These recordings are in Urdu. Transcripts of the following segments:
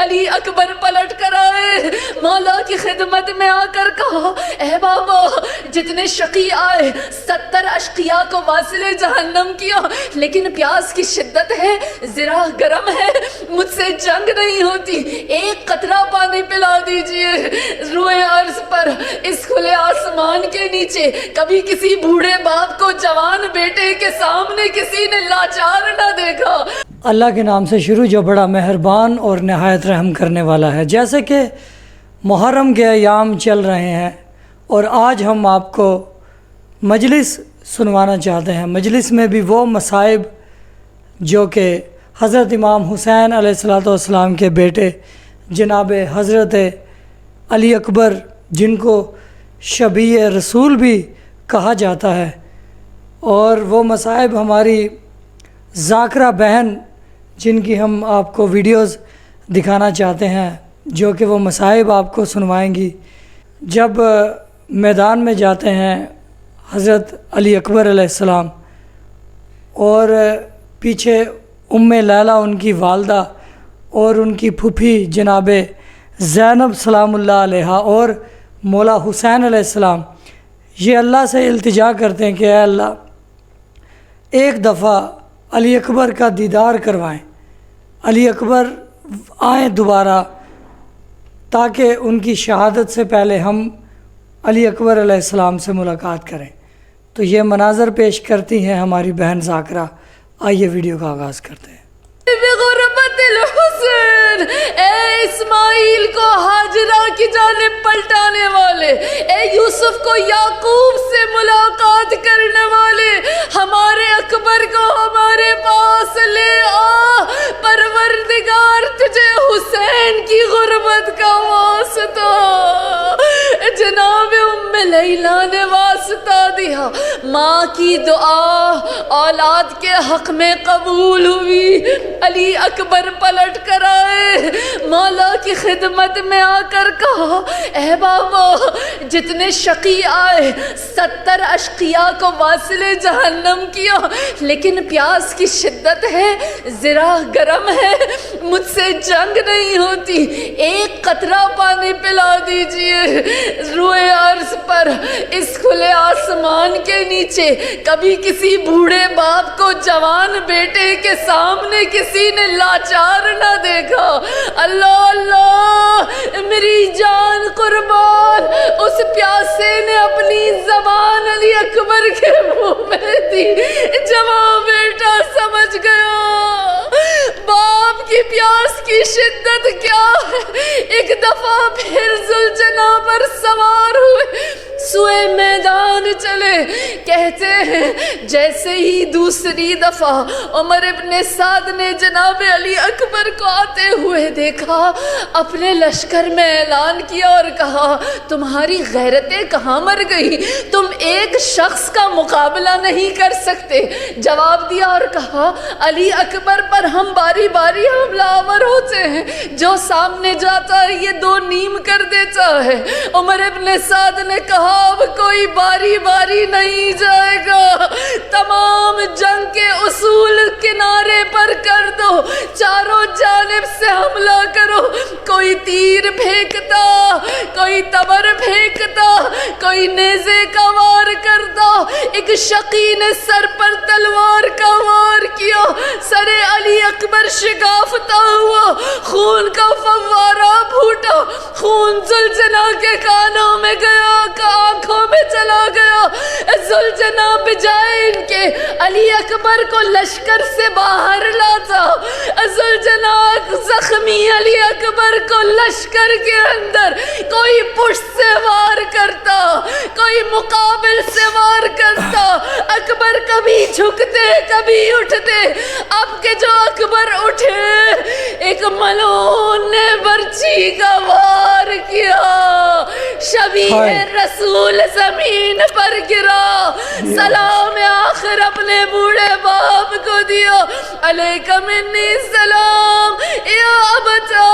علی اکبر پلٹ کر آئے، مولا کی خدمت میں آ کر کہا اے بابا جتنے شقی آئے 70 اشقیاء کو واصل جہنم کیا، لیکن پیاس کی شدت ہے، ذرا گرم ہے، مجھ سے جنگ نہیں ہوتی، ایک قطرہ پانی پلا دیجئے۔ روئے عرض پر اس کھلے آسمان کے نیچے کبھی کسی بوڑھے باپ کو جوان بیٹے کے سامنے کسی نے لاچار نہ دیکھا۔ اللہ کے نام سے شروع جو بڑا مہربان اور نہایت رحم کرنے والا ہے۔ جیسے کہ محرم کے ایام چل رہے ہیں اور آج ہم آپ کو مجلس سنوانا چاہتے ہیں، مجلس میں بھی وہ مصائب جو کہ حضرت امام حسین علیہ السلام کے بیٹے جناب حضرت علی اکبر جن کو شبیہ رسول بھی کہا جاتا ہے، اور وہ مصائب ہماری ذاکرہ بہن جن کی ہم آپ کو ویڈیوز دکھانا چاہتے ہیں، جو کہ وہ مصائب آپ کو سنوائیں گی۔ جب میدان میں جاتے ہیں حضرت علی اکبر علیہ السلام اور پیچھے ام لیلہ ان کی والدہ اور ان کی پھوپھی جناب زینب سلام اللہ علیہا اور مولا حسین علیہ السلام یہ اللہ سے التجا کرتے ہیں کہ اے اللہ ایک دفعہ علی اکبر کا دیدار کروائیں، علی اکبر آئیں دوبارہ، تاکہ ان کی شہادت سے پہلے ہم علی اکبر علیہ السلام سے ملاقات کریں۔ تو یہ مناظر پیش کرتی ہیں ہماری بہن ذاکرہ۔ آئیے ویڈیو کا آغاز کرتے ہیں۔ بغربت الحسین، اے اسماعیل کو ہاجرہ کی جانب پلٹانے والے، اے یوسف کو یعقوب سے ملاقات کرنے والے، ہمارے اکبر کو ہمارے پاس لے آ، پروردگار تجھے حسین کی غربت کا واسطہ جناب ام لیلہ نے واسطہ دیا۔ ماں کی دعا اولاد کے حق میں قبول ہوئی، علی اکبر پلٹ کر آئے، مولا کی خدمت میں آ کر کہا اے بابا جتنے شقی آئے 70 اشقیاء کو واصل جہنم کیا، لیکن پیاس کی شدت ہے، ذرا گرم ہے، مجھ سے جنگ نہیں ہوتی، ایک قطرہ پانی پلا دیجئے۔ روئے عرض پر اس کھلے آسمان کے نیچے کبھی کسی بوڑھے باپ کو جوان بیٹے کے سامنے کسی نے لاچار نہ دیکھا۔ اللہ اللہ میری جان قربان، اس پیاسے نے اپنی زبان علی اکبر کے منہ میں دی، جوان بیٹا سمجھ گیا باپ کی پیاس کی شدت کیا ہے۔ ایک دفعہ پھر ذوالجناح پر سوار ہوئے، سوئے میدان چلے، کہتے ہیں جیسے ہی دوسری دفعہ عمر ابن سعد نے جناب علی اکبر کو آتے ہوئے دیکھا، اپنے لشکر میں اعلان کیا اور کہا تمہاری غیرتیں کہاں مر گئی، تم ایک شخص کا مقابلہ نہیں کر سکتے۔ جواب دیا اور کہا علی اکبر پر ہم باری باری حملہ آور ہوتے ہیں، جو سامنے جاتا ہے یہ دو نیم کر دیتا ہے۔ عمر ابن سعد نے کہا اب کوئی باری باری نہیں جائے گا، تمام جنگ کے اصول کنارے پر کر دو، چاروں جانب سے حملہ کرو، کوئی تیر پھینکتا، کوئی تبر پھینکتا، کوئی نیزے کا وار کرتا۔ ایک شقی نے سر پر تلوار کا وار کیا، سر علی اکبر شکافتا ہوا، خون کا فوارہ پھوٹا، خون ذوالجناح کے کانوں میں گیا، آنکھوں میں چلا گیا۔ ذوالجناح بجائے ان کے علی اکبر کو لشکر سے باہر لاتا، ذوالجناح زخمی علی اکبر کو لشکر کے اندر کوئی پشت سے وار کرتا، کوئی مقابل سے وار کرتا۔ اکبر کبھی جھکتے کبھی اٹھتے، اب کے جو اکبر اٹھے ایک ملعون نے برچی کا وار کیا، شبیہ رسول زمین پر گرا، سلام آخر اپنے بوڑھے باپ کو دیا، علیک منی سلام یا ابتا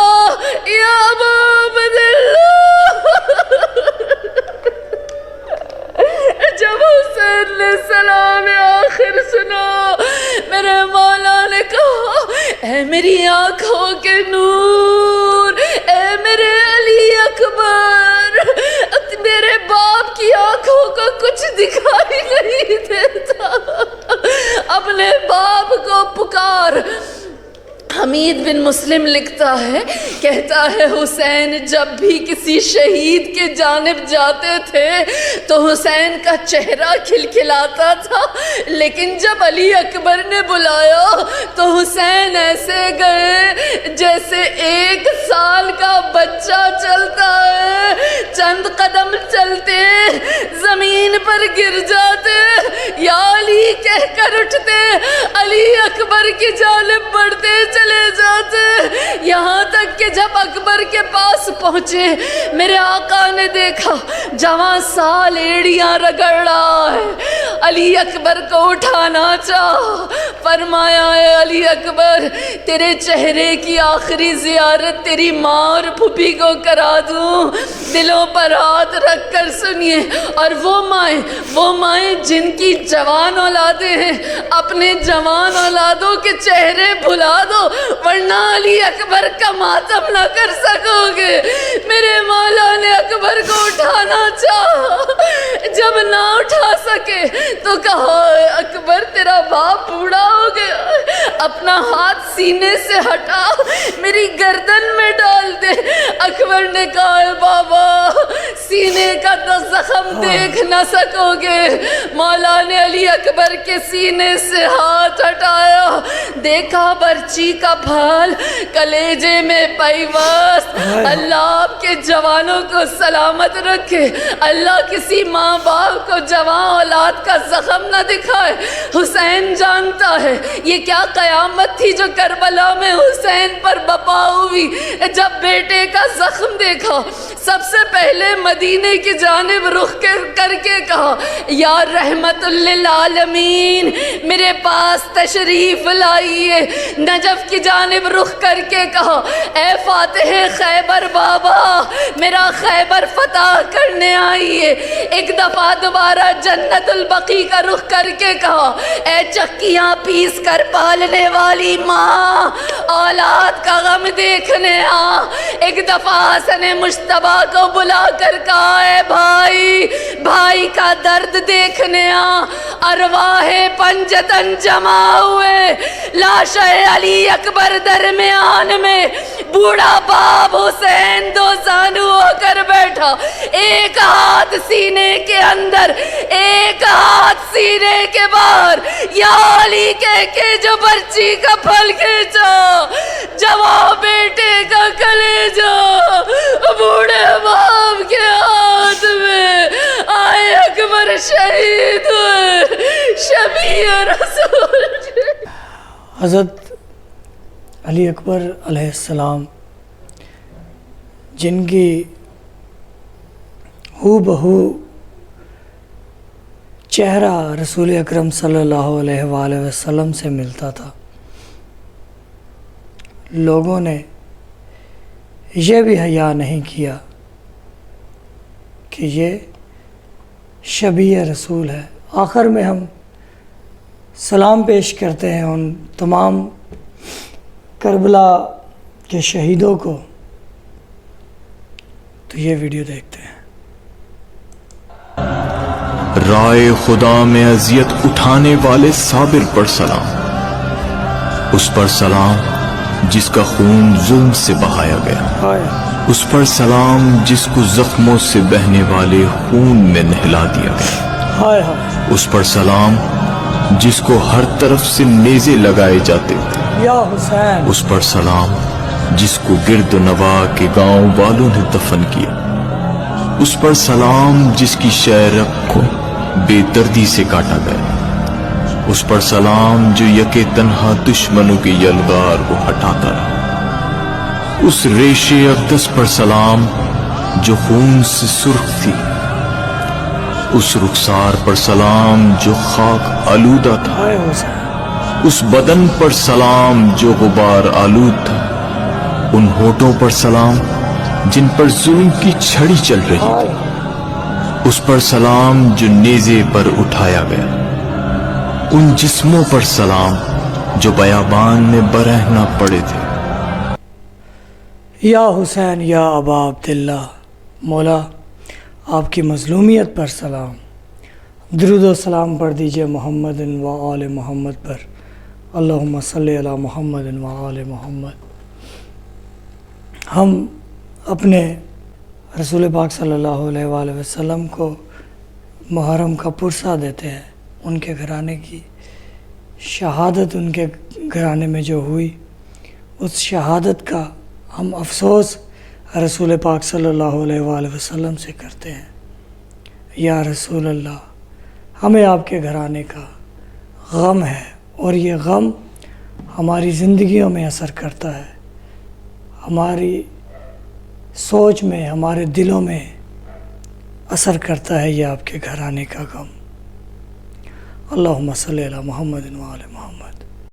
یا ابا عبداللہ۔ جب حسین نے سلام آخر سنا، میرے مولا نے کہا اے میری آنکھوں کے نور، حمید بن مسلم لکھتا ہے، کہتا ہے حسین جب بھی کسی شہید کے جانب جاتے تھے تو حسین کا چہرہ کھلکھلاتا تھا، لیکن جب علی اکبر نے بلایا تو حسین ایسے گئے جیسے 1 سال کا بچہ چلتا ہے، چند قدم چلتے زمین پر گر جاتے، یا علی کہہ کر اٹھتے، علی اکبر کی جانب بڑھتے چلے جاتے، یہاں تک کہ جب اکبر کے پاس پہنچے میرے آقا نے دیکھا جوان سال ایڑیاں رگڑ رہا ہے، علی اکبر کو اٹھانا چاہا، فرمایا اے علی اکبر تیرے چہرے کی آخری زیارت تیری ماں اور پھوپھی کو کرا دوں، دلوں پر ہاتھ رکھ کر سنیے، اور وہ مائیں جن کی جوان اولادیں ہیں اپنے جوان اولادوں کے چہرے بھلا دو ورنہ علی اکبر کا ماتم نہ کر سکو گے۔ میرے مولا نے اکبر کو اٹھانا چاہا، جب نہ اٹھا سکے تو کہا اکبر تیرا باپ بوڑھا ہو گیا، اپنا ہاتھ سینے سے ہٹا میری گردن میں ڈال دے۔ اکبر نے کہا اے بابا سینے کا تو زخم دیکھ نہ سکو گے۔ مولا نے علی اکبر کے سینے سے ہاتھ ہٹایا، دیکھا برچی کا پھال کلیجے میں پیوست، اللہ آپ کے جوانوں کو سلامت رکھے، اللہ کسی ماں باپ کو جوان اولاد کا زخم نہ دکھائے۔ حسین جانتا ہے یہ کیا قیامت تھی جو کربلا میں حسین پر بپا ہوئی، جب بیٹے کا زخم دیکھا سب سے پہلے مدینے کی جانب رخ کر کے کہا یا رحمت للعالمین میرے پاس تشریف لائیے، نجف کی جانب رخ کر کے کہا اے فاتح خیبر بابا میرا خیبر فتح کرنے آئیے، ایک دفعہ دوبارہ جنت البقیع کا رخ کر کے کہا اے چکیاں پیس کر پالنے والی ماں اولاد کا غم دیکھنے آ، ایک دفعہ حسن مجتبیٰ کو بلا کر کہا اے بھائی کا درد دیکھنے آ، ارواح پنجتن جمع ہوئے، لاش علی اکبر درمیان میں، بوڑھا باپ حسین دو زانو ہو کر بیٹھا، ایک ہاتھ سینے کے اندر ایک ہاتھ سینے کے باہر، یا علی کہہ کے جو برچی کا پھل کھینچا، جوان بیٹے کا کلیجا بوڑھے باپ کے ہاتھ میں، آئے اکبر شہید ہوئے، شبیہ رسول۔ حضرت علی اکبر علیہ السلام جن کی ہو بہو چہرہ رسول اکرم صلی اللہ علیہ وآلہ وسلم سے ملتا تھا، لوگوں نے یہ بھی حیا نہیں کیا کہ یہ شبیہ رسول ہے۔ آخر میں ہم سلام پیش کرتے ہیں ان تمام کربلا کے شہیدوں کو، تو یہ ویڈیو دیکھتے ہیں۔ رائے خدا میں اذیت اٹھانے والے صابر پر سلام، اس پر سلام جس کا خون ظلم سے بہایا گیا، اس پر سلام جس کو زخموں سے بہنے والے خون میں نہلا دیا گیا، اس پر سلام جس کو ہر طرف سے نیزے لگائے جاتے تھے، یا حسین، اس پر سلام جس کو گرد و نواح کے گاؤں والوں نے دفن کیا، اس پر سلام جس کی شہرک کو بے دردی سے کاٹا گیا، اس پر سلام جو یکے تنہا دشمنوں کی یلغار کو ہٹاتا رہا، اس ریش اقدس پر سلام جو خون سے سرخ تھی، اس رخسار پر سلام جو خاک آلودہ تھا، اس بدن پر سلام جو غبار آلود تھا، ان ہونٹوں پر سلام جن پر ظلم کی چھڑی چل رہی تھی، اس پر سلام جو نیزے پر اٹھایا گیا، ان جسموں پر سلام جو بیابان میں برہنہ پڑے تھے۔ یا حسین یا ابا عبداللہ، مولا آپ کی مظلومیت پر سلام، درود و سلام پڑھ دیجئے محمد و آل محمد پر، اللہم صلی علی محمد و آل محمد۔ ہم اپنے رسول پاک صلی اللہ علیہ وآلہ وسلم کو محرم کا پرسہ دیتے ہیں۔ ان کے گھرانے کی شہادت ان کے گھرانے میں جو ہوئی، اس شہادت کا ہم افسوس رسول پاک صلی اللہ علیہ وآلہ وسلم سے کرتے ہیں۔ یا رسول اللہ، ہمیں آپ کے گھرانے کا غم ہے، اور یہ غم ہماری زندگیوں میں اثر کرتا ہے، ہماری سوچ میں، ہمارے دلوں میں اثر کرتا ہے یہ آپ کے گھرانے کا غم۔ اللہم صلی علی محمد و آل محمد۔